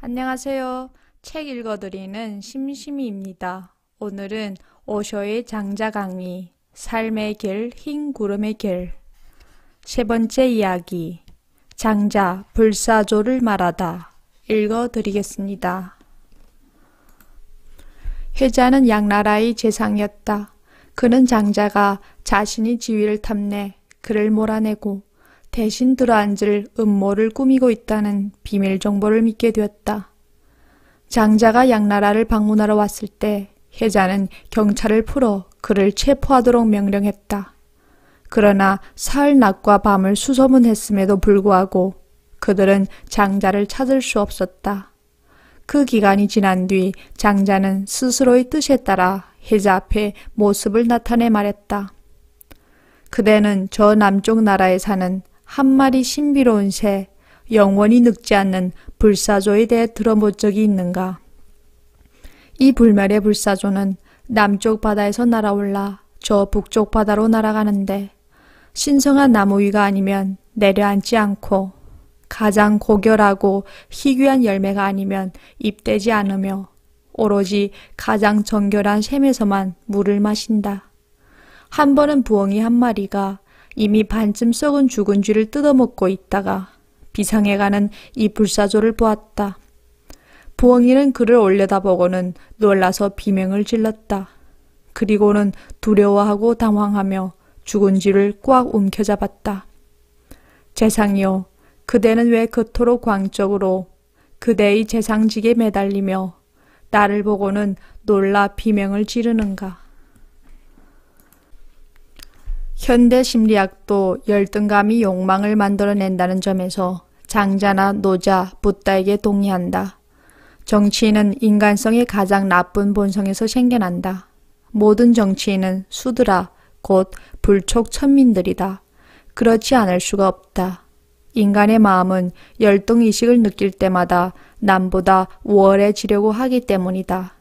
안녕하세요. 책 읽어드리는 심심이입니다. 오늘은 오쇼의 장자 강의, 삶의 길, 흰 구름의 길. 세 번째 이야기, 장자, 불사조를 말하다. 읽어드리겠습니다. 회자는 양나라의 재상이었다. 그는 장자가 자신이 지위를 탐내 그를 몰아내고 대신 들어앉을 음모를 꾸미고 있다는 비밀 정보를 믿게 되었다. 장자가 양나라를 방문하러 왔을 때 혜자는 경찰을 풀어 그를 체포하도록 명령했다. 그러나 사흘 낮과 밤을 수소문했음에도 불구하고 그들은 장자를 찾을 수 없었다. 그 기간이 지난 뒤 장자는 스스로의 뜻에 따라 혜자 앞에 모습을 나타내 말했다. 그대는 저 남쪽 나라에 사는 한 마리 신비로운 새, 영원히 늙지 않는 불사조에 대해 들어본 적이 있는가? 이 불멸의 불사조는 남쪽 바다에서 날아올라 저 북쪽 바다로 날아가는데 신성한 나무 위가 아니면 내려앉지 않고 가장 고결하고 희귀한 열매가 아니면 잎대지 않으며 오로지 가장 정결한 샘에서만 물을 마신다. 한 번은 부엉이 한 마리가 이미 반쯤 썩은 죽은 쥐를 뜯어먹고 있다가 비상해가는 이 불사조를 보았다. 부엉이는 그를 올려다보고는 놀라서 비명을 질렀다. 그리고는 두려워하고 당황하며 죽은 쥐를 꽉 움켜잡았다. 재상이여, 그대는 왜 그토록 광적으로 그대의 재상직에 매달리며 나를 보고는 놀라 비명을 지르는가? 현대 심리학도 열등감이 욕망을 만들어낸다는 점에서 장자나 노자, 붓다에게 동의한다. 정치인은 인간성의 가장 나쁜 본성에서 생겨난다. 모든 정치인은 수드라, 곧 불촉 천민들이다. 그렇지 않을 수가 없다. 인간의 마음은 열등의식을 느낄 때마다 남보다 우월해지려고 하기 때문이다.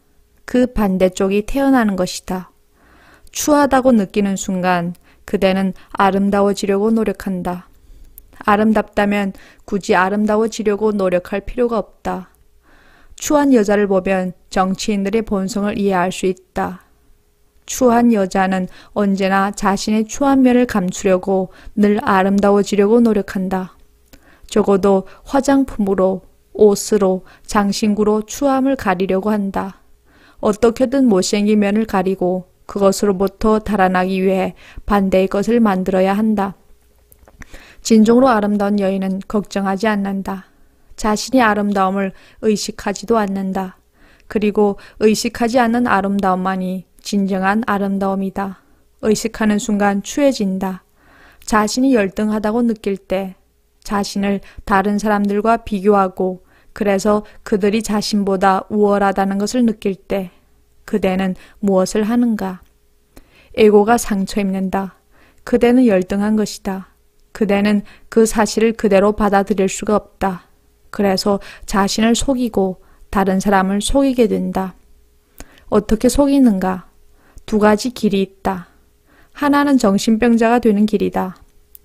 그 반대쪽이 태어나는 것이다. 추하다고 느끼는 순간 그대는 아름다워지려고 노력한다. 아름답다면 굳이 아름다워지려고 노력할 필요가 없다. 추한 여자를 보면 정치인들의 본성을 이해할 수 있다. 추한 여자는 언제나 자신의 추한 면을 감추려고 늘 아름다워지려고 노력한다. 적어도 화장품으로, 옷으로, 장신구로 추함을 가리려고 한다. 어떻게든 못생긴 면을 가리고 그것으로부터 달아나기 위해 반대의 것을 만들어야 한다. 진정으로 아름다운 여인은 걱정하지 않는다. 자신이 아름다움을 의식하지도 않는다. 그리고 의식하지 않는 아름다움만이 진정한 아름다움이다. 의식하는 순간 추해진다. 자신이 열등하다고 느낄 때 자신을 다른 사람들과 비교하고 그래서 그들이 자신보다 우월하다는 것을 느낄 때 그대는 무엇을 하는가? 에고가 상처 입는다. 그대는 열등한 것이다. 그대는 그 사실을 그대로 받아들일 수가 없다. 그래서 자신을 속이고 다른 사람을 속이게 된다. 어떻게 속이는가? 두 가지 길이 있다. 하나는 정신병자가 되는 길이다.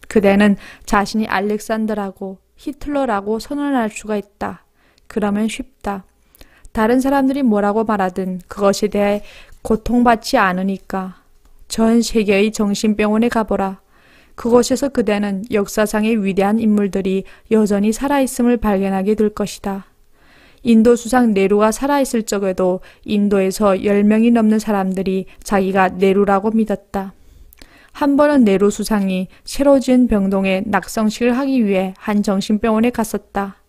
그대는 자신이 알렉산더라고 히틀러라고 선언할 수가 있다. 그러면 쉽다. 다른 사람들이 뭐라고 말하든 그것에 대해 고통받지 않으니까 전 세계의 정신병원에 가보라. 그곳에서 그대는 역사상의 위대한 인물들이 여전히 살아있음을 발견하게 될 것이다. 인도 수상 네루가 살아있을 적에도 인도에서 10명이 넘는 사람들이 자기가 네루라고 믿었다. 한 번은 네루 수상이 새로 지은 병동에 낙성식을 하기 위해 한 정신병원에 갔었다.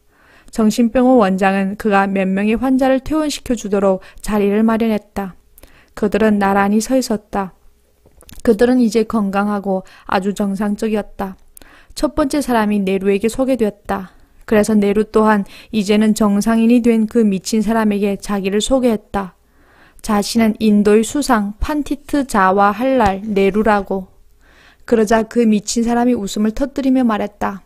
정신병원 원장은 그가 몇 명의 환자를 퇴원시켜 주도록 자리를 마련했다. 그들은 나란히 서 있었다. 그들은 이제 건강하고 아주 정상적이었다. 첫 번째 사람이 네루에게 소개되었다. 그래서 네루 또한 이제는 정상인이 된 그 미친 사람에게 자기를 소개했다. 자신은 인도의 수상 판티트 자와 할랄 네루라고. 그러자 그 미친 사람이 웃음을 터뜨리며 말했다.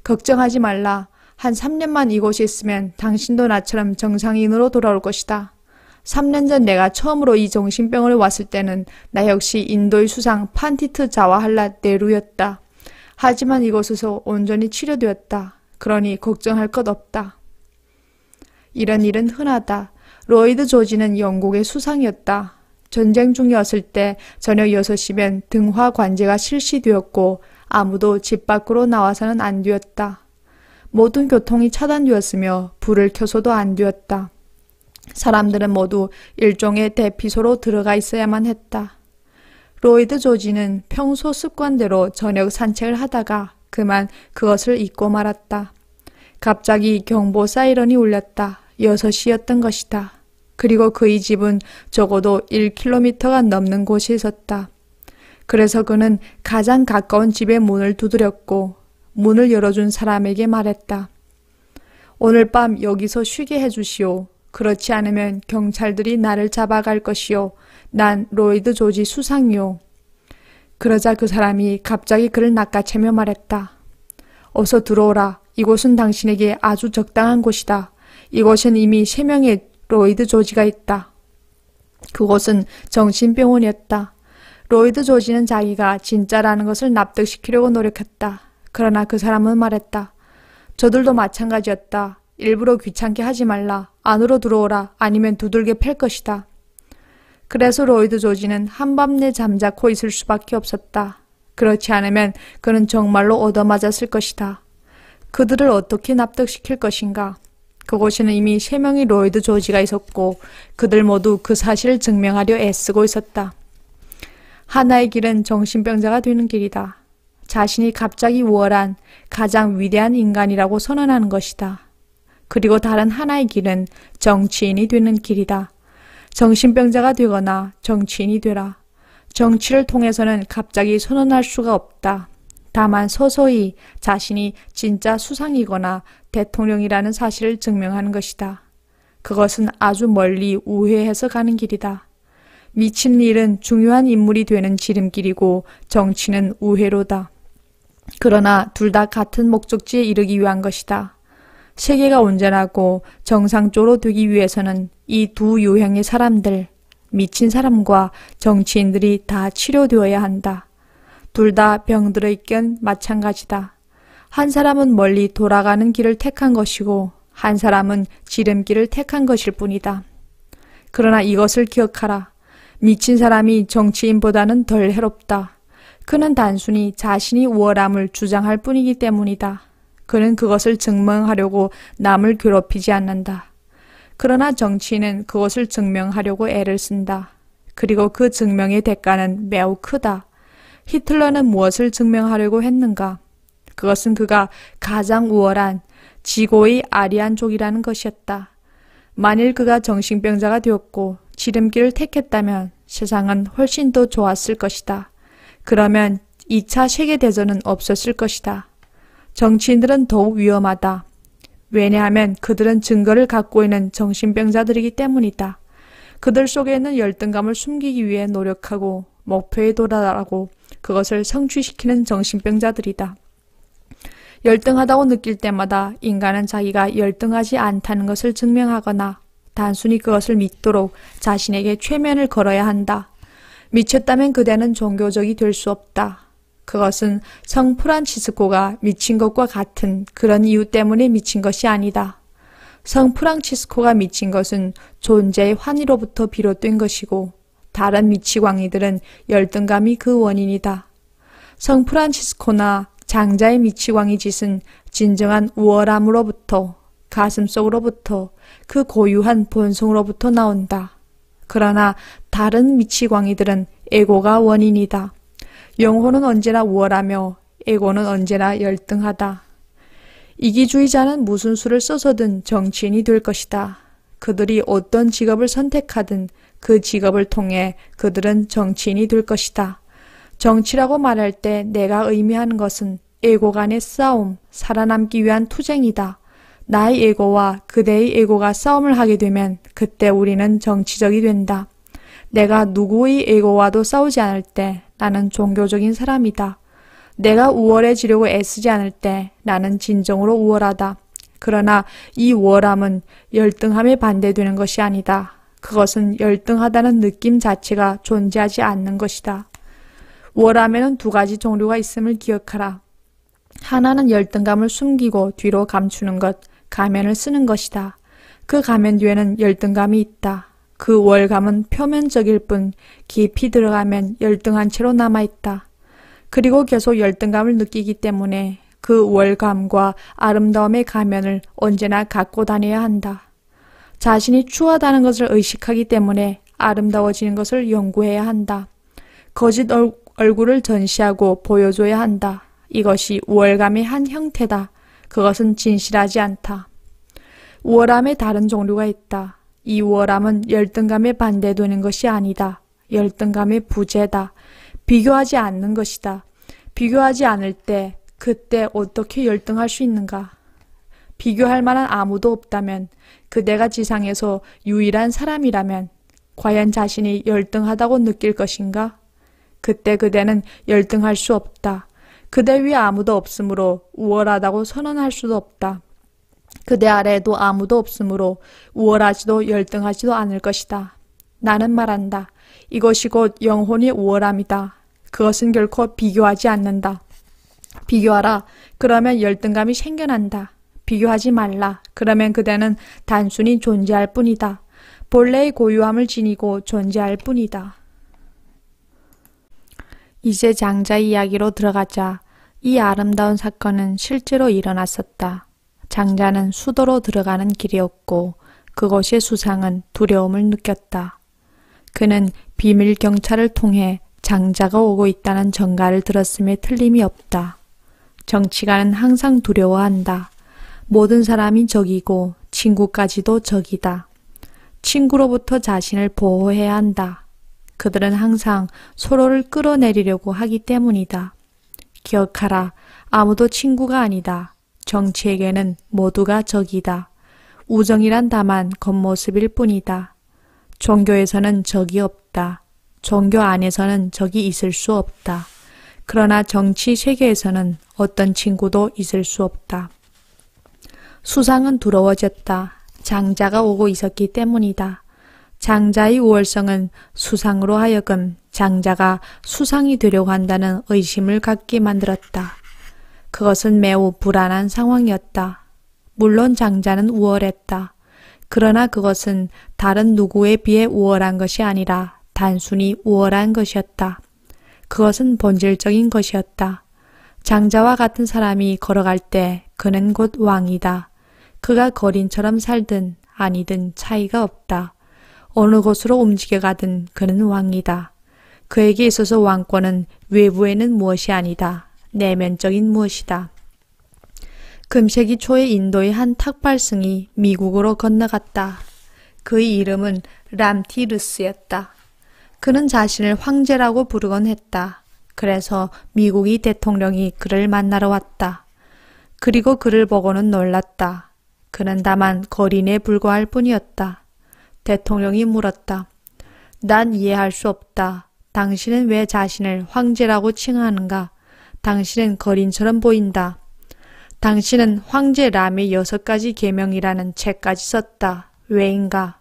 걱정하지 말라. 한 3년만 이곳에 있으면 당신도 나처럼 정상인으로 돌아올 것이다. 3년 전 내가 처음으로 이 정신병원에 왔을 때는 나 역시 인도의 수상 판티트 자와할라 네루였다. 하지만 이곳에서 온전히 치료되었다. 그러니 걱정할 것 없다. 이런 일은 흔하다. 로이드 조지는 영국의 수상이었다. 전쟁 중이었을 때 저녁 6시면 등화 관제가 실시되었고 아무도 집 밖으로 나와서는 안 되었다. 모든 교통이 차단되었으며 불을 켜서도 안 되었다. 사람들은 모두 일종의 대피소로 들어가 있어야만 했다. 로이드 조지는 평소 습관대로 저녁 산책을 하다가 그만 그것을 잊고 말았다. 갑자기 경보 사이런이 울렸다. 6시였던 것이다. 그리고 그의 집은 적어도 1km가 넘는 곳에 있었다. 그래서 그는 가장 가까운 집의 문을 두드렸고 문을 열어준 사람에게 말했다. 오늘 밤 여기서 쉬게 해주시오. 그렇지 않으면 경찰들이 나를 잡아갈 것이오. 난 로이드 조지 수상이오. 그러자 그 사람이 갑자기 그를 낚아채며 말했다. 어서 들어오라. 이곳은 당신에게 아주 적당한 곳이다. 이곳엔 이미 3명의 로이드 조지가 있다. 그곳은 정신병원이었다. 로이드 조지는 자기가 진짜라는 것을 납득시키려고 노력했다. 그러나 그 사람은 말했다. 저들도 마찬가지였다. 일부러 귀찮게 하지 말라. 안으로 들어오라. 아니면 두들겨 팰 것이다. 그래서 로이드 조지는 한밤내 잠자코 있을 수밖에 없었다. 그렇지 않으면 그는 정말로 얻어맞았을 것이다. 그들을 어떻게 납득시킬 것인가? 그곳에는 이미 3명의 로이드 조지가 있었고 그들 모두 그 사실을 증명하려 애쓰고 있었다. 하나의 길은 정신병자가 되는 길이다. 자신이 갑자기 우월한 가장 위대한 인간이라고 선언하는 것이다. 그리고 다른 하나의 길은 정치인이 되는 길이다. 정신병자가 되거나 정치인이 되라. 정치를 통해서는 갑자기 선언할 수가 없다. 다만 서서히 자신이 진짜 수상이거나 대통령이라는 사실을 증명하는 것이다. 그것은 아주 멀리 우회해서 가는 길이다. 미친 일은 중요한 인물이 되는 지름길이고 정치는 우회로다. 그러나 둘 다 같은 목적지에 이르기 위한 것이다. 세계가 온전하고 정상적으로 되기 위해서는 이 두 유형의 사람들, 미친 사람과 정치인들이 다 치료되어야 한다. 둘 다 병들어 있건 마찬가지다. 한 사람은 멀리 돌아가는 길을 택한 것이고 한 사람은 지름길을 택한 것일 뿐이다. 그러나 이것을 기억하라. 미친 사람이 정치인보다는 덜 해롭다. 그는 단순히 자신이 우월함을 주장할 뿐이기 때문이다. 그는 그것을 증명하려고 남을 괴롭히지 않는다. 그러나 정치인은 그것을 증명하려고 애를 쓴다. 그리고 그 증명의 대가는 매우 크다. 히틀러는 무엇을 증명하려고 했는가? 그것은 그가 가장 우월한 지고의 아리안족이라는 것이었다. 만일 그가 정신병자가 되었고 지름길을 택했다면 세상은 훨씬 더 좋았을 것이다. 그러면 2차 세계대전은 없었을 것이다. 정치인들은 더욱 위험하다. 왜냐하면 그들은 증거를 갖고 있는 정신병자들이기 때문이다. 그들 속에 있는 열등감을 숨기기 위해 노력하고 목표에 도달하고 그것을 성취시키는 정신병자들이다. 열등하다고 느낄 때마다 인간은 자기가 열등하지 않다는 것을 증명하거나 단순히 그것을 믿도록 자신에게 최면을 걸어야 한다. 미쳤다면 그대는 종교적이 될 수 없다. 그것은 성 프란치스코가 미친 것과 같은 그런 이유 때문에 미친 것이 아니다. 성 프란치스코가 미친 것은 존재의 환희로부터 비롯된 것이고 다른 미치광이들은 열등감이 그 원인이다. 성 프란치스코나 장자의 미치광이 짓은 진정한 우월함으로부터 가슴속으로부터 그 고유한 본성으로부터 나온다. 그러나 다른 미치광이들은 에고가 원인이다. 영혼은 언제나 우월하며 에고는 언제나 열등하다. 이기주의자는 무슨 수를 써서든 정치인이 될 것이다. 그들이 어떤 직업을 선택하든 그 직업을 통해 그들은 정치인이 될 것이다. 정치라고 말할 때 내가 의미하는 것은 에고 간의 싸움, 살아남기 위한 투쟁이다. 나의 에고와 그대의 에고가 싸움을 하게 되면 그때 우리는 정치적이 된다. 내가 누구의 에고와도 싸우지 않을 때 나는 종교적인 사람이다. 내가 우월해지려고 애쓰지 않을 때 나는 진정으로 우월하다. 그러나 이 우월함은 열등함에 반대되는 것이 아니다. 그것은 열등하다는 느낌 자체가 존재하지 않는 것이다. 우월함에는 두 가지 종류가 있음을 기억하라. 하나는 열등감을 숨기고 뒤로 감추는 것, 가면을 쓰는 것이다. 그 가면 뒤에는 열등감이 있다. 그 우월감은 표면적일 뿐 깊이 들어가면 열등한 채로 남아있다. 그리고 계속 열등감을 느끼기 때문에 그 우월감과 아름다움의 가면을 언제나 갖고 다녀야 한다. 자신이 추하다는 것을 의식하기 때문에 아름다워지는 것을 연구해야 한다. 거짓 얼굴을 전시하고 보여줘야 한다. 이것이 우월감의 한 형태다. 그것은 진실하지 않다. 우월함의 다른 종류가 있다. 이 우월함은 열등감에 반대되는 것이 아니다. 열등감의 부재다. 비교하지 않는 것이다. 비교하지 않을 때 그때 어떻게 열등할 수 있는가? 비교할 만한 아무도 없다면, 그대가 지상에서 유일한 사람이라면 과연 자신이 열등하다고 느낄 것인가? 그때 그대는 열등할 수 없다. 그대 위에 아무도 없으므로 우월하다고 선언할 수도 없다. 그대 아래에도 아무도 없으므로 우월하지도 열등하지도 않을 것이다. 나는 말한다. 이것이 곧 영혼의 우월함이다. 그것은 결코 비교하지 않는다. 비교하라. 그러면 열등감이 생겨난다. 비교하지 말라. 그러면 그대는 단순히 존재할 뿐이다. 본래의 고유함을 지니고 존재할 뿐이다. 이제 장자 이야기로 들어가자. 이 아름다운 사건은 실제로 일어났었다. 장자는 수도로 들어가는 길이었고 그곳의 수상은 두려움을 느꼈다. 그는 비밀 경찰을 통해 장자가 오고 있다는 전가를 들었음에 틀림이 없다. 정치가는 항상 두려워한다. 모든 사람이 적이고 친구까지도 적이다. 친구로부터 자신을 보호해야 한다. 그들은 항상 서로를 끌어내리려고 하기 때문이다. 기억하라. 아무도 친구가 아니다. 정치에게는 모두가 적이다. 우정이란 다만 겉모습일 뿐이다. 종교에서는 적이 없다. 종교 안에서는 적이 있을 수 없다. 그러나 정치 세계에서는 어떤 친구도 있을 수 없다. 수상은 두려워졌다. 장자가 오고 있었기 때문이다. 장자의 우월성은 수상으로 하여금 장자가 수상이 되려고 한다는 의심을 갖게 만들었다. 그것은 매우 불안한 상황이었다. 물론 장자는 우월했다. 그러나 그것은 다른 누구에 비해 우월한 것이 아니라 단순히 우월한 것이었다. 그것은 본질적인 것이었다. 장자와 같은 사람이 걸어갈 때 그는 곧 왕이다. 그가 거린처럼 살든 아니든 차이가 없다. 어느 곳으로 움직여가든 그는 왕이다. 그에게 있어서 왕권은 외부에는 무엇이 아니다. 내면적인 무엇이다. 금세기 초에 인도의 한 탁발승이 미국으로 건너갔다. 그의 이름은 람티르스였다. 그는 자신을 황제라고 부르곤 했다. 그래서 미국의 대통령이 그를 만나러 왔다. 그리고 그를 보고는 놀랐다. 그는 다만 거린에 불과할 뿐이었다. 대통령이 물었다. 난 이해할 수 없다. 당신은 왜 자신을 황제라고 칭하는가? 당신은 거린처럼 보인다. 당신은 황제 람의 6가지 계명이라는 책까지 썼다. 왜인가?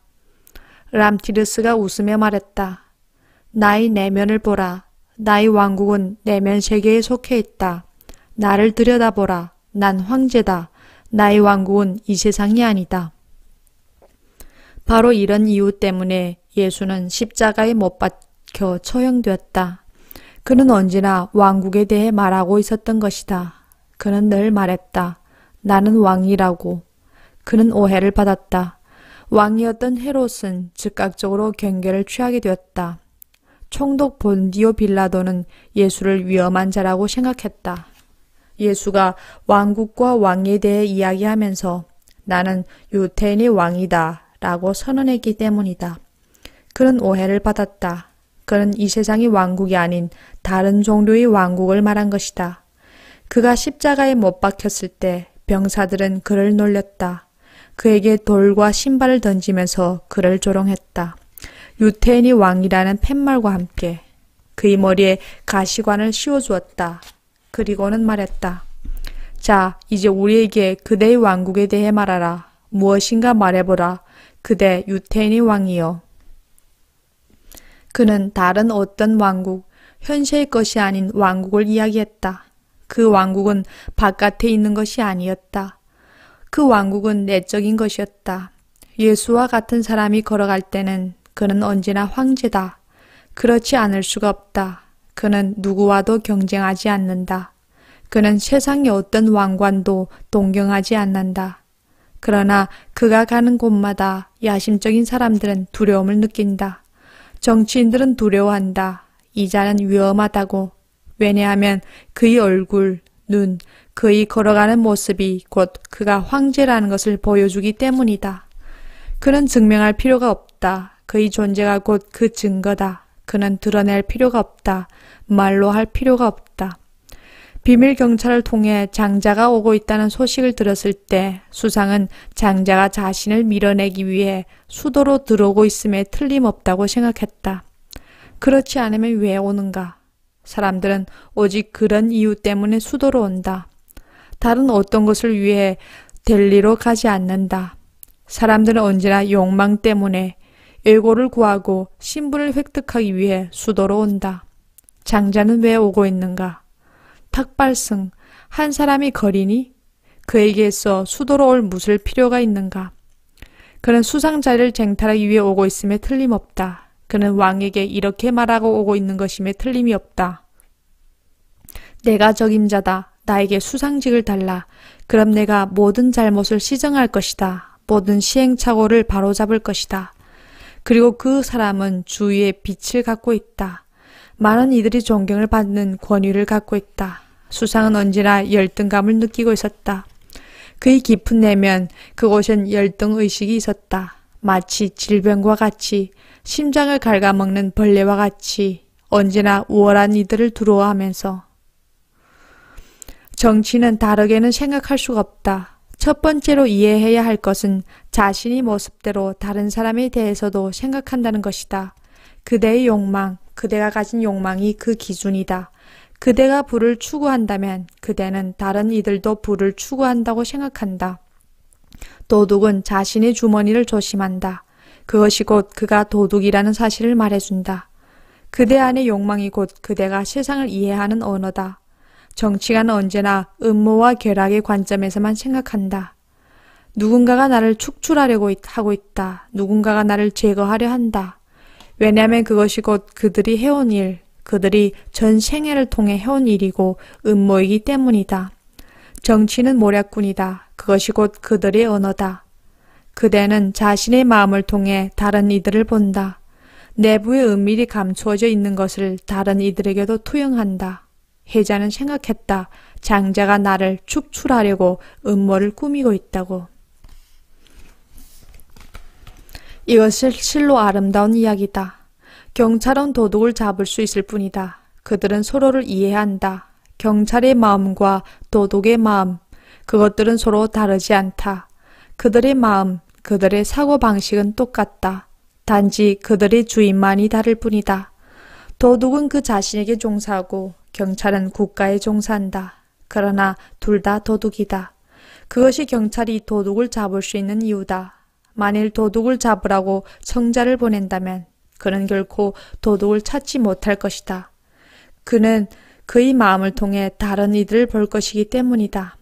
람티르스가 웃으며 말했다. 나의 내면을 보라. 나의 왕국은 내면 세계에 속해 있다. 나를 들여다보라. 난 황제다. 나의 왕국은 이 세상이 아니다. 바로 이런 이유 때문에 예수는 십자가에 못 박혀 처형되었다. 그는 언제나 왕국에 대해 말하고 있었던 것이다. 그는 늘 말했다. 나는 왕이라고. 그는 오해를 받았다. 왕이었던 헤롯은 즉각적으로 경계를 취하게 되었다. 총독 본디오 빌라도는 예수를 위험한 자라고 생각했다. 예수가 왕국과 왕에 대해 이야기하면서 나는 유태인의 왕이다 라고 선언했기 때문이다. 그는 오해를 받았다. 그는 이 세상의 왕국이 아닌 다른 종류의 왕국을 말한 것이다. 그가 십자가에 못 박혔을 때 병사들은 그를 놀렸다. 그에게 돌과 신발을 던지면서 그를 조롱했다. 유태인이 왕이라는 팻말과 함께 그의 머리에 가시관을 씌워주었다. 그리고는 말했다. 자, 이제 우리에게 그대의 왕국에 대해 말하라. 무엇인가 말해보라. 그대 유태인의 왕이여. 그는 다른 어떤 왕국, 현세의 것이 아닌 왕국을 이야기했다. 그 왕국은 바깥에 있는 것이 아니었다. 그 왕국은 내적인 것이었다. 예수와 같은 사람이 걸어갈 때는 그는 언제나 황제다. 그렇지 않을 수가 없다. 그는 누구와도 경쟁하지 않는다. 그는 세상의 어떤 왕관도 동경하지 않는다. 그러나 그가 가는 곳마다 야심적인 사람들은 두려움을 느낀다. 정치인들은 두려워한다. 이 자는 위험하다고. 왜냐하면 그의 얼굴, 눈, 그의 걸어가는 모습이 곧 그가 황제라는 것을 보여주기 때문이다. 그는 증명할 필요가 없다. 그의 존재가 곧 그 증거다. 그는 드러낼 필요가 없다. 말로 할 필요가 없다. 비밀 경찰을 통해 장자가 오고 있다는 소식을 들었을 때 수상은 장자가 자신을 밀어내기 위해 수도로 들어오고 있음에 틀림없다고 생각했다. 그렇지 않으면 왜 오는가? 사람들은 오직 그런 이유 때문에 수도로 온다. 다른 어떤 것을 위해 델리로 가지 않는다. 사람들은 언제나 욕망 때문에 애고를 구하고 신분을 획득하기 위해 수도로 온다. 장자는 왜 오고 있는가? 탁발승, 한 사람이 거리니? 그에게서 수도로 올 무술 필요가 있는가? 그는 수상 자리를 쟁탈하기 위해 오고 있음에 틀림없다. 그는 왕에게 이렇게 말하고 오고 있는 것임에 틀림이 없다. 내가 적임자다. 나에게 수상직을 달라. 그럼 내가 모든 잘못을 시정할 것이다. 모든 시행착오를 바로잡을 것이다. 그리고 그 사람은 주위에 빛을 갖고 있다. 많은 이들이 존경을 받는 권위를 갖고 있다. 수상은 언제나 열등감을 느끼고 있었다. 그의 깊은 내면 그곳엔 열등의식이 있었다. 마치 질병과 같이, 심장을 갉아먹는 벌레와 같이 언제나 우월한 이들을 두려워하면서. 정치는 다르게는 생각할 수가 없다. 첫 번째로 이해해야 할 것은 자신의 모습대로 다른 사람에 대해서도 생각한다는 것이다. 그대의 욕망, 그대가 가진 욕망이 그 기준이다. 그대가 부를 추구한다면 그대는 다른 이들도 부를 추구한다고 생각한다. 도둑은 자신의 주머니를 조심한다. 그것이 곧 그가 도둑이라는 사실을 말해준다. 그대 안의 욕망이 곧 그대가 세상을 이해하는 언어다. 정치가는 언제나 음모와 결학의 관점에서만 생각한다. 누군가가 나를 축출하려고 하고 있다. 누군가가 나를 제거하려 한다. 왜냐하면 그것이 곧 그들이 해온 일, 그들이 전 생애를 통해 해온 일이고 음모이기 때문이다. 정치는 모략군이다. 그것이 곧 그들의 언어다. 그대는 자신의 마음을 통해 다른 이들을 본다. 내부에 은밀히 감추어져 있는 것을 다른 이들에게도 투영한다. 해자는 생각했다. 장자가 나를 축출하려고 음모를 꾸미고 있다고. 이것은 실로 아름다운 이야기다. 경찰은 도둑을 잡을 수 있을 뿐이다. 그들은 서로를 이해한다. 경찰의 마음과 도둑의 마음, 그것들은 서로 다르지 않다. 그들의 마음, 그들의 사고방식은 똑같다. 단지 그들의 주인만이 다를 뿐이다. 도둑은 그 자신에게 종사하고 경찰은 국가에 종사한다. 그러나 둘 다 도둑이다. 그것이 경찰이 도둑을 잡을 수 있는 이유다. 만일 도둑을 잡으라고 청자를 보낸다면 그는 결코 도둑을 찾지 못할 것이다. 그는 그의 마음을 통해 다른 이들을 볼 것이기 때문이다.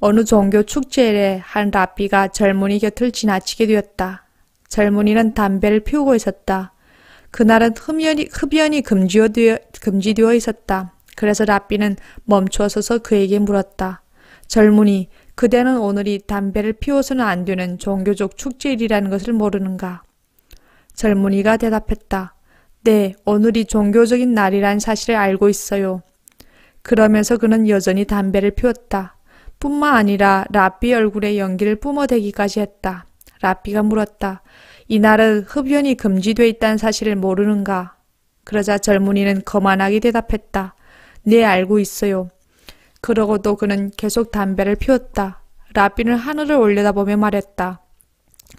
어느 종교 축제일에 한 랍비가 젊은이 곁을 지나치게 되었다. 젊은이는 담배를 피우고 있었다. 그날은 흡연이 금지되어 있었다. 그래서 랍비는 멈춰서서 그에게 물었다. 젊은이, 그대는 오늘이 담배를 피워서는 안 되는 종교적 축제일이라는 것을 모르는가? 젊은이가 대답했다. 네, 오늘이 종교적인 날이란 사실을 알고 있어요. 그러면서 그는 여전히 담배를 피웠다. 뿐만 아니라 랍비 얼굴에 연기를 뿜어대기까지 했다. 랍비가 물었다. 이날은 흡연이 금지되어 있다는 사실을 모르는가? 그러자 젊은이는 거만하게 대답했다. 네, 알고 있어요. 그러고도 그는 계속 담배를 피웠다. 랍비는 하늘을 올려다보며 말했다.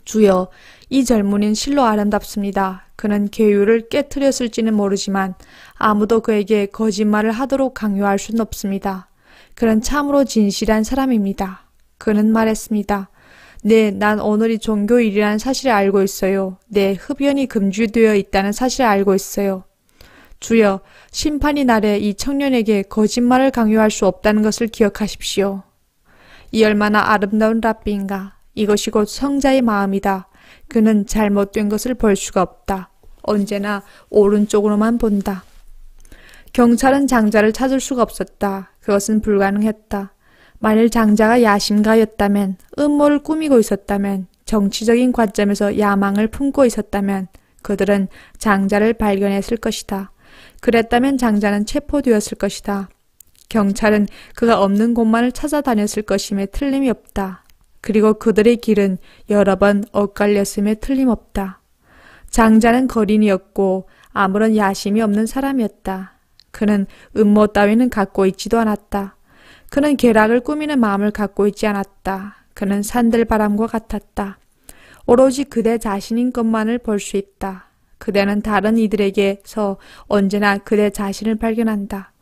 주여, 이 젊은이는 실로 아름답습니다. 그는 계율을 깨트렸을지는 모르지만 아무도 그에게 거짓말을 하도록 강요할 수는 없습니다. 그는 참으로 진실한 사람입니다. 그는 말했습니다. 네, 난 오늘이 종교일이라는 사실을 알고 있어요. 네, 흡연이 금지되어 있다는 사실을 알고 있어요. 주여, 심판의 날에 이 청년에게 거짓말을 강요할 수 없다는 것을 기억하십시오. 이 얼마나 아름다운 랍비인가. 이것이 곧 성자의 마음이다. 그는 잘못된 것을 볼 수가 없다. 언제나 오른쪽으로만 본다. 경찰은 장자를 찾을 수가 없었다. 그것은 불가능했다. 만일 장자가 야심가였다면, 음모를 꾸미고 있었다면, 정치적인 관점에서 야망을 품고 있었다면 그들은 장자를 발견했을 것이다. 그랬다면 장자는 체포되었을 것이다. 경찰은 그가 없는 곳만을 찾아다녔을 것임에 틀림이 없다. 그리고 그들의 길은 여러 번 엇갈렸음에 틀림없다. 장자는 거린이었고 아무런 야심이 없는 사람이었다. 그는 음모 따위는 갖고 있지도 않았다. 그는 쾌락을 꾸미는 마음을 갖고 있지 않았다. 그는 산들바람과 같았다. 오로지 그대 자신인 것만을 볼 수 있다. 그대는 다른 이들에게서 언제나 그대 자신을 발견한다.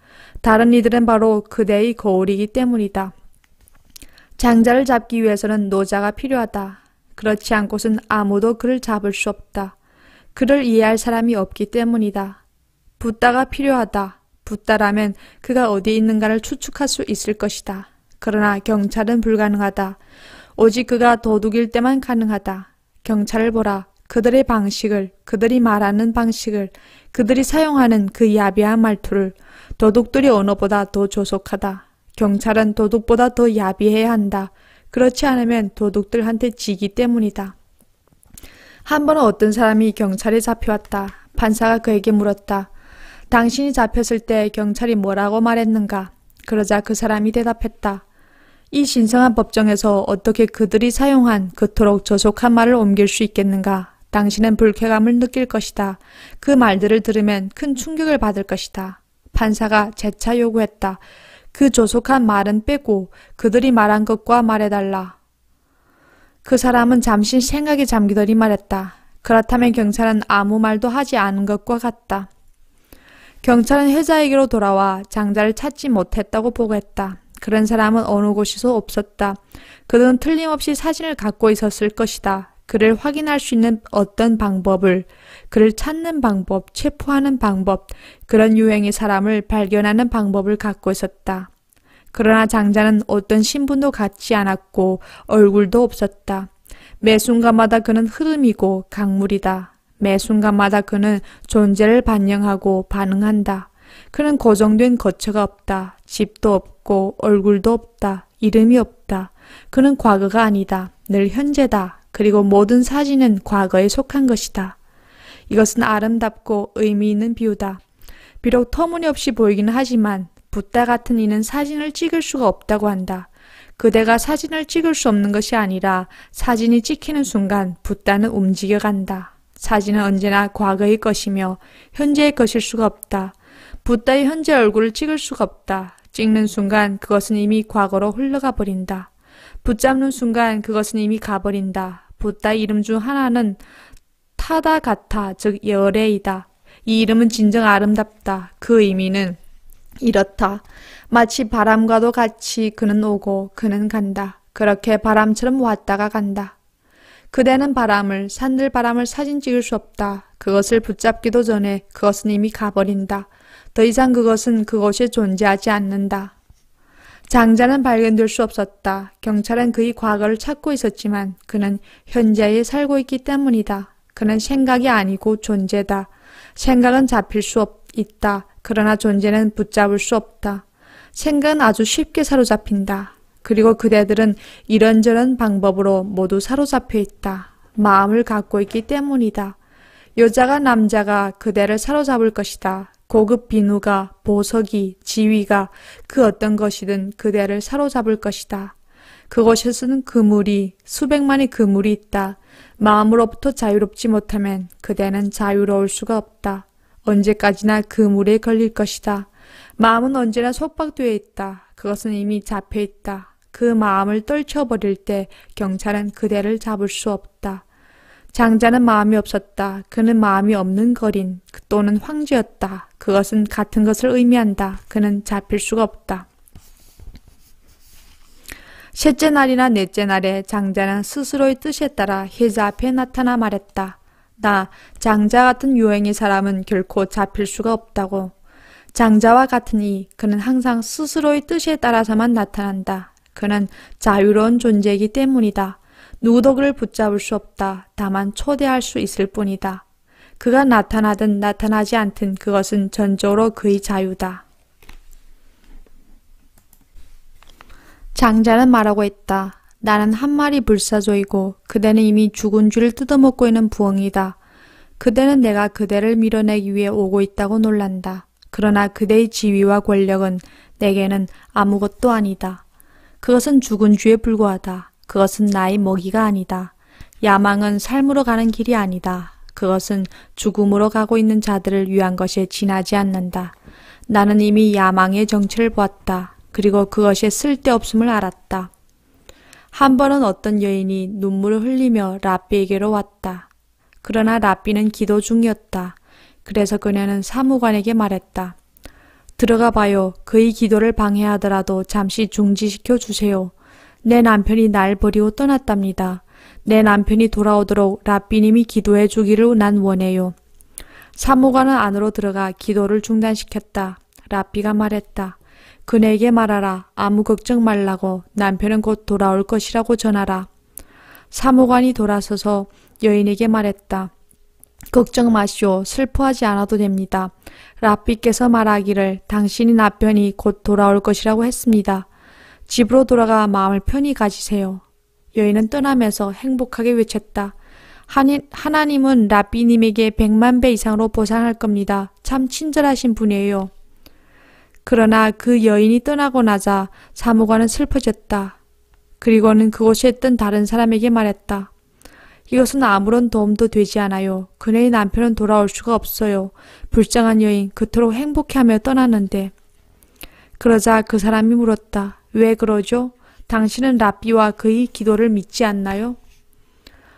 다른 이들은 바로 그대의 거울이기 때문이다. 장자를 잡기 위해서는 노자가 필요하다. 그렇지 않고선 아무도 그를 잡을 수 없다. 그를 이해할 사람이 없기 때문이다. 붓다가 필요하다. 붓다라면 그가 어디 있는가를 추측할 수 있을 것이다. 그러나 경찰은 불가능하다. 오직 그가 도둑일 때만 가능하다. 경찰을 보라. 그들의 방식을, 그들이 말하는 방식을, 그들이 사용하는 그 야비한 말투를. 도둑들이 언어보다 더 조속하다. 경찰은 도둑보다 더 야비해야 한다. 그렇지 않으면 도둑들한테 지기 때문이다. 한 번 어떤 사람이 경찰에 잡혀왔다. 판사가 그에게 물었다. 당신이 잡혔을 때 경찰이 뭐라고 말했는가? 그러자 그 사람이 대답했다. 이 신성한 법정에서 어떻게 그들이 사용한 그토록 조속한 말을 옮길 수 있겠는가? 당신은 불쾌감을 느낄 것이다. 그 말들을 들으면 큰 충격을 받을 것이다. 판사가 재차 요구했다. 그 조속한 말은 빼고 그들이 말한 것과 말해달라. 그 사람은 잠시 생각에 잠기더니 말했다. 그렇다면 경찰은 아무 말도 하지 않은 것과 같다. 경찰은 회자에게로 돌아와 장자를 찾지 못했다고 보고했다. 그런 사람은 어느 곳에서 없었다. 그는 틀림없이 사진을 갖고 있었을 것이다. 그를 확인할 수 있는 어떤 방법을, 그를 찾는 방법, 체포하는 방법, 그런 유형의 사람을 발견하는 방법을 갖고 있었다. 그러나 장자는 어떤 신분도 갖지 않았고 얼굴도 없었다. 매 순간마다 그는 흐름이고 강물이다. 매 순간마다 그는 존재를 반영하고 반응한다. 그는 고정된 거처가 없다. 집도 없고 얼굴도 없다. 이름이 없다. 그는 과거가 아니다. 늘 현재다. 그리고 모든 사진은 과거에 속한 것이다. 이것은 아름답고 의미 있는 비유다. 비록 터무니없이 보이기는 하지만 붓다 같은 이는 사진을 찍을 수가 없다고 한다. 그대가 사진을 찍을 수 없는 것이 아니라 사진이 찍히는 순간 붓다는 움직여간다. 사진은 언제나 과거의 것이며 현재의 것일 수가 없다. 붓다의 현재 얼굴을 찍을 수가 없다. 찍는 순간 그것은 이미 과거로 흘러가 버린다. 붙잡는 순간 그것은 이미 가버린다. 붓다의 이름 중 하나는 타다가타, 즉 열애이다. 이 이름은 진정 아름답다. 그 의미는 이렇다. 마치 바람과도 같이 그는 오고 그는 간다. 그렇게 바람처럼 왔다가 간다. 그대는 바람을, 산들바람을 사진 찍을 수 없다. 그것을 붙잡기도 전에 그것은 이미 가버린다. 더 이상 그것은 그곳에 존재하지 않는다. 장자는 발견될 수 없었다. 경찰은 그의 과거를 찾고 있었지만 그는 현재에 살고 있기 때문이다. 그는 생각이 아니고 존재다. 생각은 잡힐 수 있다. 그러나 존재는 붙잡을 수 없다. 생각은 아주 쉽게 사로잡힌다. 그리고 그대들은 이런저런 방법으로 모두 사로잡혀 있다. 마음을 갖고 있기 때문이다. 여자가 남자가 그대를 사로잡을 것이다. 고급 비누가, 보석이, 지위가 그 어떤 것이든 그대를 사로잡을 것이다. 그곳에서는 그물이, 수백만의 그물이 있다. 마음으로부터 자유롭지 못하면 그대는 자유로울 수가 없다. 언제까지나 그물에 걸릴 것이다. 마음은 언제나 속박되어 있다. 그것은 이미 잡혀 있다. 그 마음을 떨쳐버릴 때 경찰은 그대를 잡을 수 없다. 장자는 마음이 없었다. 그는 마음이 없는 거린 또는 황제였다. 그것은 같은 것을 의미한다. 그는 잡힐 수가 없다. 셋째 날이나 넷째 날에 장자는 스스로의 뜻에 따라 혜자 앞에 나타나 말했다. 나 장자 같은 유행의 사람은 결코 잡힐 수가 없다고. 장자와 같으니 그는 항상 스스로의 뜻에 따라서만 나타난다. 그는 자유로운 존재이기 때문이다. 누구도 그를 붙잡을 수 없다. 다만 초대할 수 있을 뿐이다. 그가 나타나든 나타나지 않든 그것은 전적으로 그의 자유다. 장자는 말하고 있다. 나는 한 마리 불사조이고 그대는 이미 죽은 쥐를 뜯어먹고 있는 부엉이다. 그대는 내가 그대를 밀어내기 위해 오고 있다고 놀란다. 그러나 그대의 지위와 권력은 내게는 아무것도 아니다. 그것은 죽은 쥐에 불과하다. 그것은 나의 먹이가 아니다. 야망은 삶으로 가는 길이 아니다. 그것은 죽음으로 가고 있는 자들을 위한 것에 지나지 않는다. 나는 이미 야망의 정체를 보았다. 그리고 그것의 쓸데없음을 알았다. 한 번은 어떤 여인이 눈물을 흘리며 랍비에게로 왔다. 그러나 랍비는 기도 중이었다. 그래서 그녀는 사무관에게 말했다. 들어가 봐요. 그의 기도를 방해하더라도 잠시 중지시켜 주세요. 내 남편이 날 버리고 떠났답니다. 내 남편이 돌아오도록 랍비님이 기도해 주기를 난 원해요. 사무관은 안으로 들어가 기도를 중단시켰다. 랍비가 말했다. 그네에게 말하라. 아무 걱정 말라고. 남편은 곧 돌아올 것이라고 전하라. 사무관이 돌아서서 여인에게 말했다. 걱정 마시오. 슬퍼하지 않아도 됩니다. 랍비께서 말하기를 당신이 남편이 곧 돌아올 것이라고 했습니다. 집으로 돌아가 마음을 편히 가지세요. 여인은 떠나면서 행복하게 외쳤다. 하나님은 랍비님에게 100만 배 이상으로 보상할 겁니다. 참 친절하신 분이에요. 그러나 그 여인이 떠나고 나자 사무관은 슬퍼졌다. 그리고는 그곳에 있던 다른 사람에게 말했다. 이것은 아무런 도움도 되지 않아요. 그네의 남편은 돌아올 수가 없어요. 불쌍한 여인 그토록 행복해하며 떠났는데. 그러자 그 사람이 물었다. 왜 그러죠? 당신은 랍비와 그의 기도를 믿지 않나요?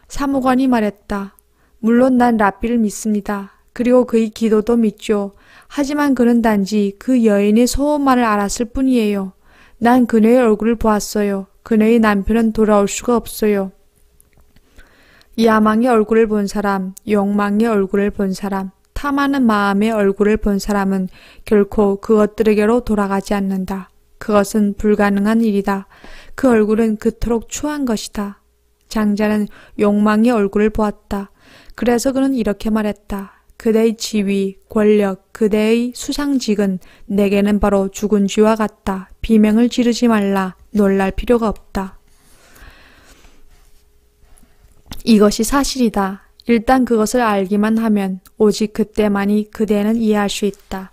사무관이 말했다. 물론 난 랍비를 믿습니다. 그리고 그의 기도도 믿죠. 하지만 그는 단지 그 여인의 소원만을 알았을 뿐이에요. 난 그녀의 얼굴을 보았어요. 그녀의 남편은 돌아올 수가 없어요. 야망의 얼굴을 본 사람, 욕망의 얼굴을 본 사람, 탐하는 마음의 얼굴을 본 사람은 결코 그것들에게로 돌아가지 않는다. 그것은 불가능한 일이다. 그 얼굴은 그토록 추한 것이다. 장자는 욕망의 얼굴을 보았다. 그래서 그는 이렇게 말했다. 그대의 지위, 권력, 그대의 수상직은 내게는 바로 죽은 쥐와 같다. 비명을 지르지 말라. 놀랄 필요가 없다. 이것이 사실이다. 일단 그것을 알기만 하면 오직 그때만이 그대는 이해할 수 있다.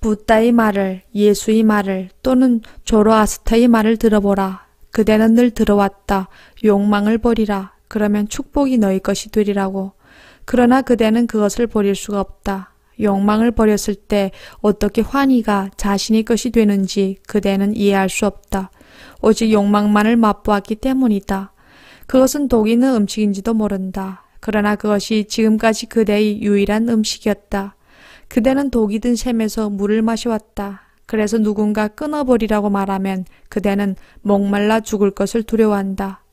부다의 말을, 예수의 말을 또는 조로아스터의 말을 들어보라. 그대는 늘 들어왔다. 욕망을 버리라. 그러면 축복이 너희 것이 되리라고. 그러나 그대는 그것을 버릴 수가 없다. 욕망을 버렸을 때 어떻게 환희가 자신의 것이 되는지 그대는 이해할 수 없다. 오직 욕망만을 맛보았기 때문이다. 그것은 독 있는 음식인지도 모른다. 그러나 그것이 지금까지 그대의 유일한 음식이었다. 그대는 독이 든 샘에서 물을 마셔왔다. 그래서 누군가 끊어버리라고 말하면 그대는 목말라 죽을 것을 두려워한다.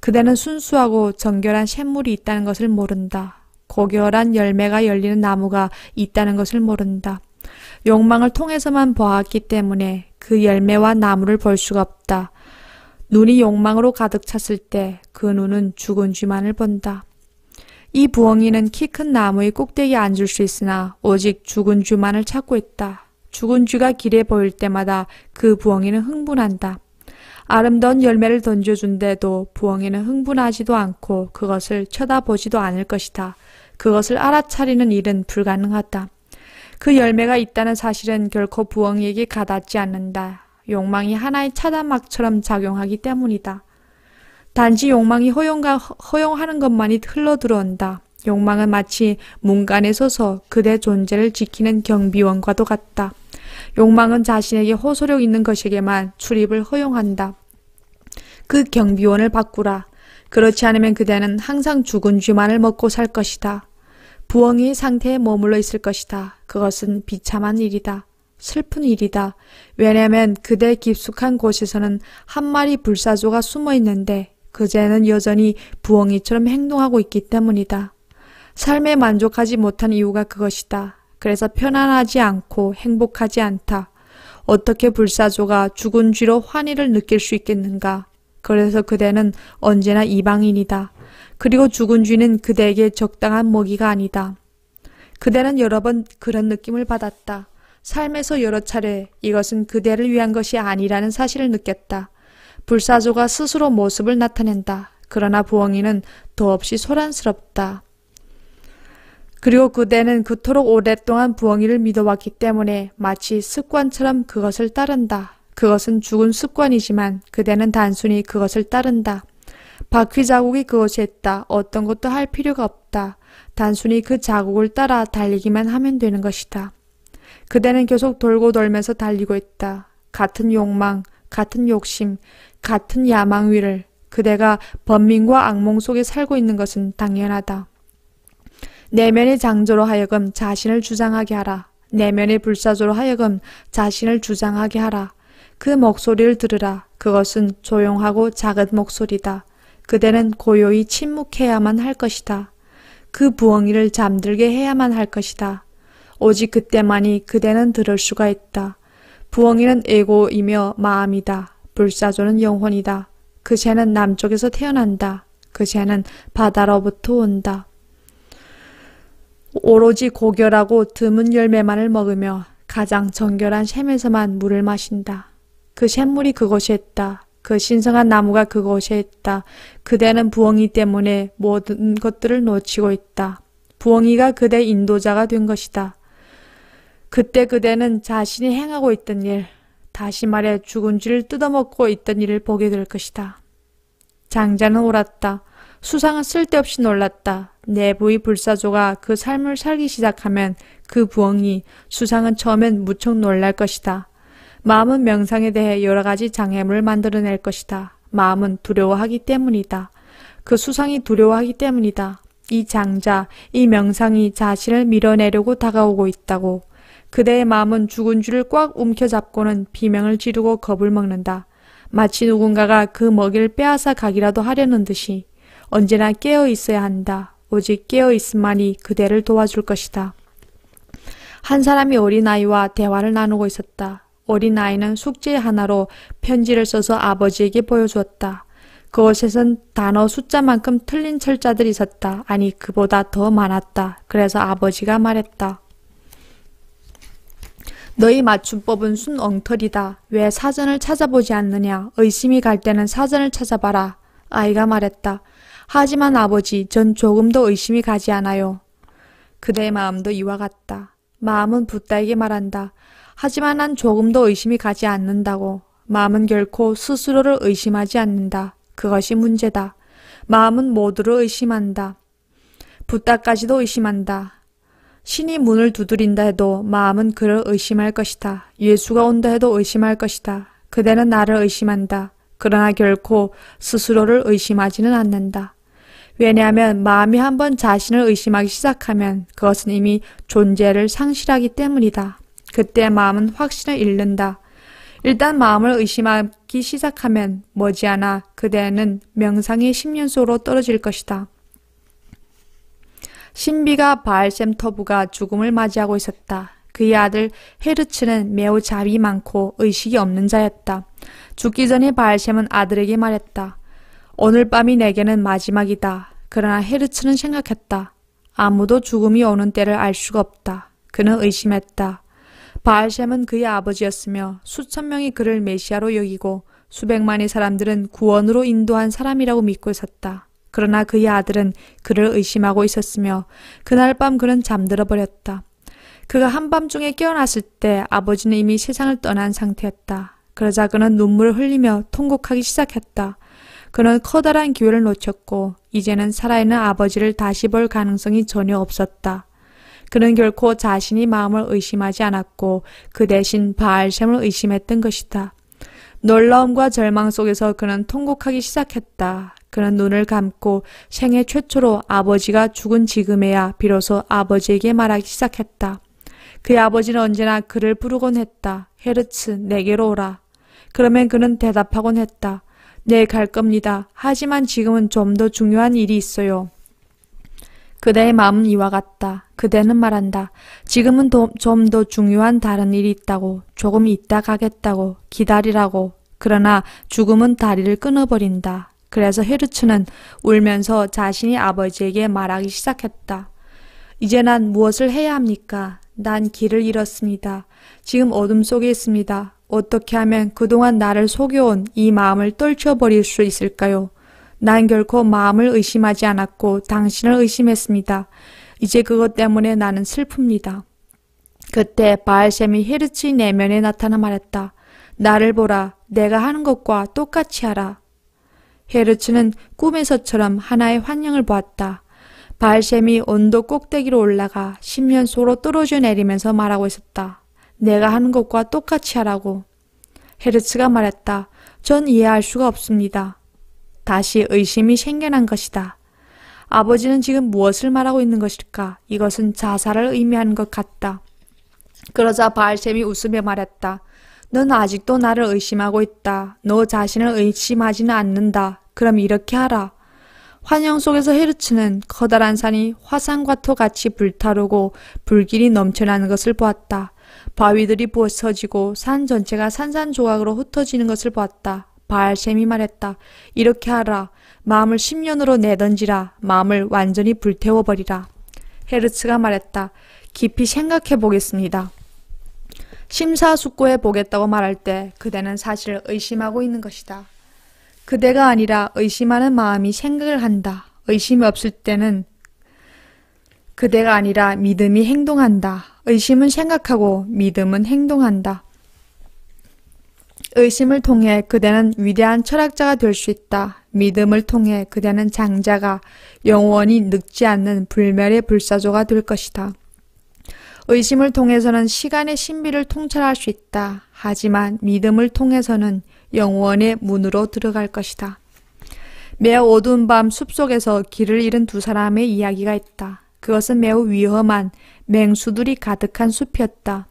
그대는 순수하고 정결한 샘물이 있다는 것을 모른다. 고결한 열매가 열리는 나무가 있다는 것을 모른다. 욕망을 통해서만 보았기 때문에 그 열매와 나무를 볼 수가 없다. 눈이 욕망으로 가득 찼을 때 그 눈은 죽은 쥐만을 본다. 이 부엉이는 키 큰 나무의 꼭대기에 앉을 수 있으나 오직 죽은 쥐만을 찾고 있다. 죽은 쥐가 길에 보일 때마다 그 부엉이는 흥분한다. 아름다운 열매를 던져준데도 부엉이는 흥분하지도 않고 그것을 쳐다보지도 않을 것이다. 그것을 알아차리는 일은 불가능하다. 그 열매가 있다는 사실은 결코 부엉이에게 가닿지 않는다. 욕망이 하나의 차단막처럼 작용하기 때문이다. 단지 욕망이 허용하는 것만이 흘러들어온다. 욕망은 마치 문간에 서서 그대 존재를 지키는 경비원과도 같다. 욕망은 자신에게 호소력 있는 것에게만 출입을 허용한다. 그 경비원을 바꾸라. 그렇지 않으면 그대는 항상 죽은 쥐만을 먹고 살 것이다. 부엉이의 상태에 머물러 있을 것이다. 그것은 비참한 일이다. 슬픈 일이다. 왜냐하면 그대 깊숙한 곳에서는 한 마리 불사조가 숨어 있는데 그제는 여전히 부엉이처럼 행동하고 있기 때문이다. 삶에 만족하지 못한 이유가 그것이다. 그래서 편안하지 않고 행복하지 않다. 어떻게 불사조가 죽은 쥐로 환희를 느낄 수 있겠는가? 그래서 그대는 언제나 이방인이다. 그리고 죽은 쥐는 그대에게 적당한 먹이가 아니다. 그대는 여러 번 그런 느낌을 받았다. 삶에서 여러 차례 이것은 그대를 위한 것이 아니라는 사실을 느꼈다. 불사조가 스스로 모습을 나타낸다. 그러나 부엉이는 더없이 소란스럽다. 그리고 그대는 그토록 오랫동안 부엉이를 믿어왔기 때문에 마치 습관처럼 그것을 따른다. 그것은 죽은 습관이지만 그대는 단순히 그것을 따른다. 바퀴 자국이 그것이 했다. 어떤 것도 할 필요가 없다. 단순히 그 자국을 따라 달리기만 하면 되는 것이다. 그대는 계속 돌고 돌면서 달리고 있다. 같은 욕망, 같은 욕심, 같은 야망 위를. 그대가 번민과 악몽 속에 살고 있는 것은 당연하다. 내면의 장조로 하여금 자신을 주장하게 하라. 내면의 불사조로 하여금 자신을 주장하게 하라. 그 목소리를 들으라. 그것은 조용하고 작은 목소리다. 그대는 고요히 침묵해야만 할 것이다. 그 부엉이를 잠들게 해야만 할 것이다. 오직 그때만이 그대는 들을 수가 있다. 부엉이는 에고이며 마음이다. 불사조는 영혼이다. 그 새는 남쪽에서 태어난다. 그 새는 바다로부터 온다. 오로지 고결하고 드문 열매만을 먹으며 가장 정결한 샘에서만 물을 마신다. 그 샘물이 그곳에 있다. 그 신성한 나무가 그곳에 있다. 그대는 부엉이 때문에 모든 것들을 놓치고 있다. 부엉이가 그대 인도자가 된 것이다. 그때 그대는 자신이 행하고 있던 일, 다시 말해 죽은 쥐를 뜯어먹고 있던 일을 보게 될 것이다. 장자는 옳았다. 수상은 쓸데없이 놀랐다. 내부의 불사조가 그 삶을 살기 시작하면 그 부엉이, 수상은 처음엔 무척 놀랄 것이다. 마음은 명상에 대해 여러 가지 장애물을 만들어낼 것이다. 마음은 두려워하기 때문이다. 그 수상이 두려워하기 때문이다. 이 장자, 이 명상이 자신을 밀어내려고 다가오고 있다고. 그대의 마음은 죽은 쥐를 꽉 움켜잡고는 비명을 지르고 겁을 먹는다. 마치 누군가가 그 먹이를 빼앗아 가기라도 하려는 듯이. 언제나 깨어 있어야 한다. 오직 깨어 있음만이 그대를 도와줄 것이다. 한 사람이 어린아이와 대화를 나누고 있었다. 어린아이는 숙제 하나로 편지를 써서 아버지에게 보여주었다. 그것에선 단어 숫자만큼 틀린 철자들이 있었다. 아니, 그보다 더 많았다. 그래서 아버지가 말했다. 너희 맞춤법은 순 엉터리다. 왜 사전을 찾아보지 않느냐? 의심이 갈 때는 사전을 찾아봐라. 아이가 말했다. 하지만 아버지, 전 조금도 의심이 가지 않아요. 그대의 마음도 이와 같다. 마음은 붓다에게 말한다. 하지만 난 조금도 의심이 가지 않는다고. 마음은 결코 스스로를 의심하지 않는다. 그것이 문제다. 마음은 모두를 의심한다. 붓다까지도 의심한다. 신이 문을 두드린다 해도 마음은 그를 의심할 것이다. 예수가 온다 해도 의심할 것이다. 그대는 나를 의심한다. 그러나 결코 스스로를 의심하지는 않는다. 왜냐하면 마음이 한번 자신을 의심하기 시작하면 그것은 이미 존재를 상실하기 때문이다. 그때 마음은 확신을 잃는다. 일단 마음을 의심하기 시작하면 머지않아 그대는 명상의 10년 속으로 떨어질 것이다. 신비가 바알셈터부가 죽음을 맞이하고 있었다. 그의 아들 헤르츠는 매우 잡이 많고 의식이 없는 자였다. 죽기 전에 바알셈은 아들에게 말했다. 오늘 밤이 내게는 마지막이다. 그러나 헤르츠는 생각했다. 아무도 죽음이 오는 때를 알 수가 없다. 그는 의심했다. 바알셈은 그의 아버지였으며 수천 명이 그를 메시아로 여기고 수백만의 사람들은 구원으로 인도한 사람이라고 믿고 있었다. 그러나 그의 아들은 그를 의심하고 있었으며 그날 밤 그는 잠들어 버렸다. 그가 한밤중에 깨어났을 때 아버지는 이미 세상을 떠난 상태였다. 그러자 그는 눈물을 흘리며 통곡하기 시작했다. 그는 커다란 기회를 놓쳤고 이제는 살아있는 아버지를 다시 볼 가능성이 전혀 없었다. 그는 결코 자신이 마음을 의심하지 않았고 그 대신 바알셈을 의심했던 것이다. 놀라움과 절망 속에서 그는 통곡하기 시작했다. 그는 눈을 감고 생애 최초로 아버지가 죽은 지금에야 비로소 아버지에게 말하기 시작했다. 그의 아버지는 언제나 그를 부르곤 했다. 헤르츠, 내게로 오라. 그러면 그는 대답하곤 했다. 네, 갈 겁니다. 하지만 지금은 좀 더 중요한 일이 있어요. 그대의 마음은 이와 같다. 그대는 말한다. 지금은 좀 더 중요한 다른 일이 있다고. 조금 있다 가겠다고. 기다리라고. 그러나 죽음은 다리를 끊어버린다. 그래서 헤르츠는 울면서 자신이 아버지에게 말하기 시작했다. 이제 난 무엇을 해야 합니까? 난 길을 잃었습니다. 지금 어둠 속에 있습니다. 어떻게 하면 그동안 나를 속여온 이 마음을 떨쳐버릴 수 있을까요? 난 결코 마음을 의심하지 않았고 당신을 의심했습니다. 이제 그것 때문에 나는 슬픕니다. 그때 바알셈이 헤르츠의 내면에 나타나 말했다. 나를 보라. 내가 하는 것과 똑같이 하라. 헤르츠는 꿈에서처럼 하나의 환영을 보았다. 바알셈이 언덕 꼭대기로 올라가 10년 속으로 떨어져 내리면서 말하고 있었다. 내가 하는 것과 똑같이 하라고. 헤르츠가 말했다. 전 이해할 수가 없습니다. 다시 의심이 생겨난 것이다. 아버지는 지금 무엇을 말하고 있는 것일까? 이것은 자살을 의미하는 것 같다. 그러자 바알셈이 웃으며 말했다. 넌 아직도 나를 의심하고 있다. 너 자신을 의심하지는 않는다. 그럼 이렇게 하라. 환영 속에서 헤르츠는 커다란 산이 화산과 토같이 불타오르고 불길이 넘쳐나는 것을 보았다. 바위들이 부서지고 산 전체가 산산조각으로 흩어지는 것을 보았다. 바알셈이 말했다. 이렇게 하라. 마음을 10년으로 내던지라. 마음을 완전히 불태워버리라. 헤르츠가 말했다. 깊이 생각해 보겠습니다. 심사숙고해 보겠다고 말할 때 그대는 사실 의심하고 있는 것이다. 그대가 아니라 의심하는 마음이 생각을 한다. 의심이 없을 때는 그대가 아니라 믿음이 행동한다. 의심은 생각하고 믿음은 행동한다. 의심을 통해 그대는 위대한 철학자가 될 수 있다. 믿음을 통해 그대는 장자가 영원히 늙지 않는 불멸의 불사조가 될 것이다. 의심을 통해서는 시간의 신비를 통찰할 수 있다. 하지만 믿음을 통해서는 영원의 문으로 들어갈 것이다. 매우 어두운 밤 숲속에서 길을 잃은 두 사람의 이야기가 있다. 그것은 매우 위험한 맹수들이 가득한 숲이었다.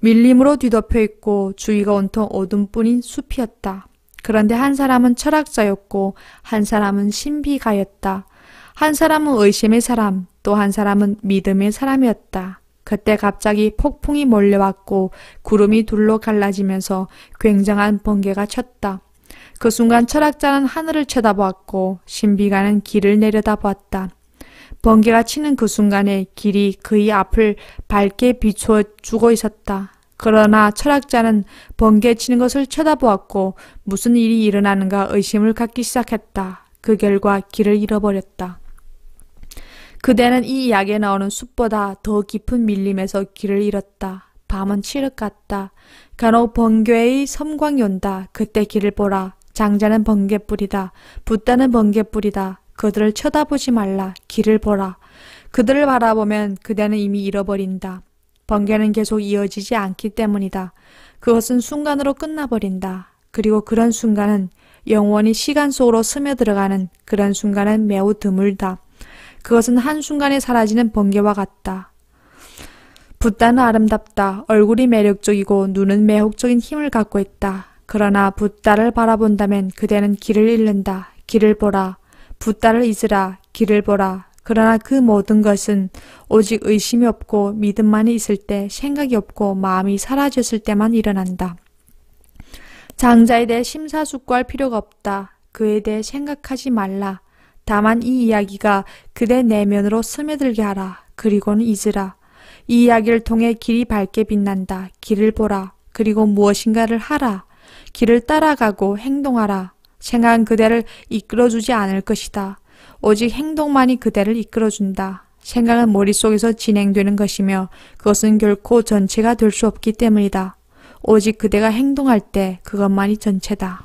밀림으로 뒤덮여 있고 주위가 온통 어둠뿐인 숲이었다. 그런데 한 사람은 철학자였고 한 사람은 신비가였다. 한 사람은 의심의 사람, 또 한 사람은 믿음의 사람이었다. 그때 갑자기 폭풍이 몰려왔고 구름이 둘로 갈라지면서 굉장한 번개가 쳤다. 그 순간 철학자는 하늘을 쳐다보았고 신비가는 길을 내려다보았다. 번개가 치는 그 순간에 길이 그의 앞을 밝게 비추어 주고 있었다. 그러나 철학자는 번개 치는 것을 쳐다보았고 무슨 일이 일어나는가 의심을 갖기 시작했다. 그 결과 길을 잃어버렸다. 그대는 이 이야기에 나오는 숲보다 더 깊은 밀림에서 길을 잃었다. 밤은 칠흑 같다. 간혹 번개의 섬광이 온다. 그때 길을 보라. 장자는 번개불이다. 붓다는 번개불이다. 그들을 쳐다보지 말라. 길을 보라. 그들을 바라보면 그대는 이미 잃어버린다. 번개는 계속 이어지지 않기 때문이다. 그것은 순간으로 끝나버린다. 그리고 그런 순간은 영원히 시간 속으로 스며들어가는 그런 순간은 매우 드물다. 그것은 한순간에 사라지는 번개와 같다. 붓다는 아름답다. 얼굴이 매력적이고 눈은 매혹적인 힘을 갖고 있다. 그러나 붓다를 바라본다면 그대는 길을 잃는다. 길을 보라. 붓다를 잊으라. 길을 보라. 그러나 그 모든 것은 오직 의심이 없고 믿음만이 있을 때, 생각이 없고 마음이 사라졌을 때만 일어난다. 장자에 대해 심사숙고할 필요가 없다. 그에 대해 생각하지 말라. 다만 이 이야기가 그대 내면으로 스며들게 하라. 그리고는 잊으라. 이 이야기를 통해 길이 밝게 빛난다. 길을 보라. 그리고 무엇인가를 하라. 길을 따라가고 행동하라. 생각은 그대를 이끌어주지 않을 것이다. 오직 행동만이 그대를 이끌어준다. 생각은 머릿속에서 진행되는 것이며 그것은 결코 전체가 될 수 없기 때문이다. 오직 그대가 행동할 때 그것만이 전체다.